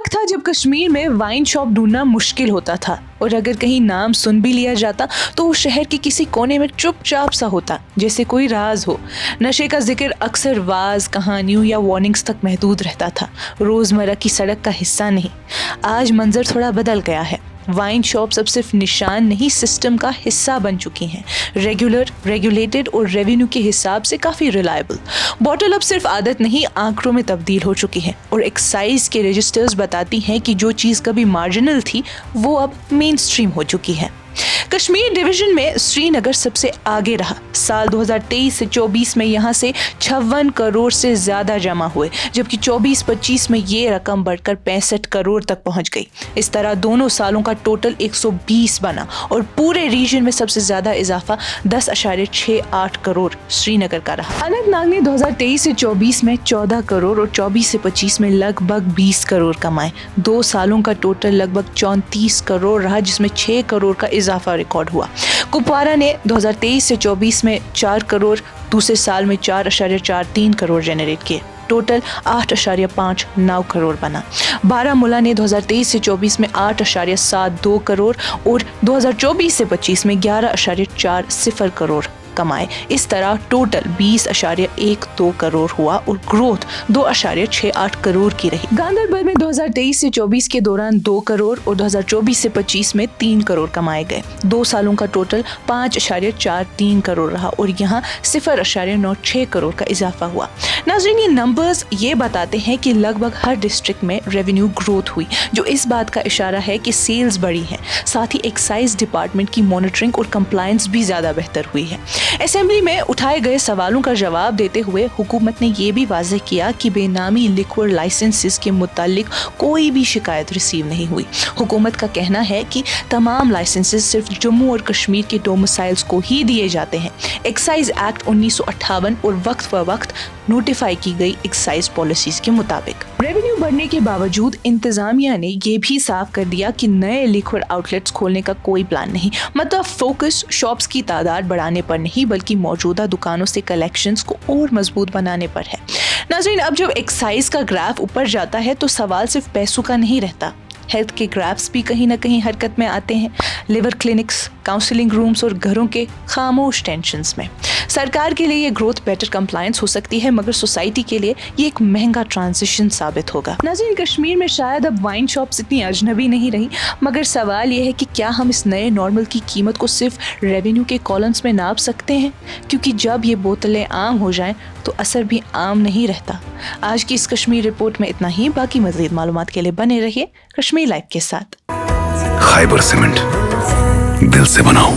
وقت تھا جب کشمیر میں وائن شاپ ڈھونڈنا مشکل ہوتا تھا اور اگر کہیں نام سن بھی لیا جاتا تو وہ شہر کے کسی کونے میں چپ چاپ سا ہوتا جیسے کوئی راز ہو. نشے کا ذکر اکثر واز، کہانیوں یا وارننگز تک محدود رہتا تھا، روزمرہ کی سڑک کا حصہ نہیں. آج منظر تھوڑا بدل گیا ہے. وائن شاپس اب صرف نشان نہیں، سسٹم کا حصہ بن چکی ہیں. ریگولر، ریگولیٹڈ اور ریونیو کے حساب سے کافی ریلائبل. بوٹل اب صرف عادت نہیں، آنکڑوں میں تبدیل ہو چکی ہیں اور ایکسائز کے رجسٹرز بتاتی ہیں کہ جو چیز کبھی مارجنل تھی وہ اب مین سٹریم ہو چکی ہے. کشمیر ڈویژن میں سری نگر سب سے آگے رہا. سال 2023 سے 24 میں یہاں سے 56 کروڑ سے زیادہ جمع ہوئے، جبکہ 24-25 میں یہ رقم بڑھ کر 65 کروڑ تک پہنچ گئی. اس طرح دونوں سالوں کا ٹوٹل 120 بنا اور پورے ریجن میں سب سے زیادہ اضافہ 10.68 کروڑ سری نگر کا رہا. اننت ناگ نے 2023 سے 24 میں 14 کروڑ اور 24 سے 25 میں لگ بھگ 20 کروڑ کمائے. 2 سالوں کا ٹوٹل لگ بھگ 34 کروڑ رہا، جس میں 6 کروڑ کا اضافہ ریکارڈ ہوا. کپوارہ نے 2023 سے 24 میں 4 کروڑ، دوسرے سال میں 4.43 کروڑ جنریٹ کیے. ٹوٹل 8.59 کروڑ بنا. بارہمولہ نے 2023 سے 24 میں 8.72 کروڑ اور 2024 سے 25 میں 11.40 کروڑ کمائے. اس طرح ٹوٹل 20.12 کروڑ ہوا اور گروتھ 2.68 کروڑ کی رہی. گاندربل میں 2023 سے 24 کے دوران 2 کروڑ اور 2024 سے 25 میں 3 کروڑ کمائے گئے. 2 سالوں کا ٹوٹل 5.43 کروڑ رہا اور یہاں 0.96 کروڑ کا اضافہ ہوا. ناظرین، یہ نمبرز یہ بتاتے ہیں کہ لگ بھگ ہر ڈسٹرکٹ میں ریونیو گروتھ ہوئی، جو اس بات کا اشارہ ہے کہ سیلز بڑھی ہیں. ساتھ ہی ایکسائز ڈپارٹمنٹ کی مانیٹرنگ اور کمپلائنس بھی زیادہ بہتر ہوئی ہے. اسمبلی میں اٹھائے گئے سوالوں کا جواب دیتے ہوئے حکومت نے یہ بھی واضح کیا کہ بے نامی لیکوئر لائسنسز کے متعلق کوئی بھی شکایت ریسیو نہیں ہوئی. حکومت کا کہنا ہے کہ تمام لائسنسز صرف جموں اور کشمیر کے ڈومسائلز کو ہی دیے جاتے ہیں. ایکسائز ایکٹ 1958 اور وقت فوقت نوٹیفائی کی گئی ایکسائز پالیسیز کے مطابق. ریونیو بڑھنے کے باوجود انتظامیہ نے یہ بھی صاف کر دیا کہ نئے لیکوئر آؤٹ لیٹس کھولنے کا کوئی پلان نہیں. مطلب فوکس شاپس کی تعداد بڑھانے پر نہیں بلکہ موجودہ دکانوں سے کلیکشنز کو اور مضبوط بنانے پر ہے. ناظرین، اب جب ایکسائز کا گراف اوپر جاتا ہے تو سوال صرف پیسوں کا نہیں رہتا. ہیلتھ کے گرافس بھی کہیں نہ کہیں حرکت میں آتے ہیں. لیور کلینکس، کاؤنسلنگ رومز اور گھروں کے خاموش ٹینشنز میں. سرکار کے لیے یہ گروتھ بیٹر کمپلائنس ہو سکتی ہے، مگر سوسائٹی کے لیے یہ ایک مہنگا ٹرانزیشن ثابت ہوگا. ناظرین، کشمیر میں شاید اب وائن شاپس اتنی اجنبی نہیں رہی، مگر سوال یہ ہے کہ کیا ہم اس نئے نارمل کی قیمت کو صرف ریونیو کے کالمز میں ناپ سکتے ہیں؟ کیونکہ جب یہ بوتلیں عام ہو جائیں تو اثر بھی عام نہیں رہتا. آج کی اس کشمیر رپورٹ میں اتنا ہی. باقی مزید معلومات کے لیے بنے رہیے کشمیر لائیو کے ساتھ. خیبر سیمنٹ، دل سے بناؤ.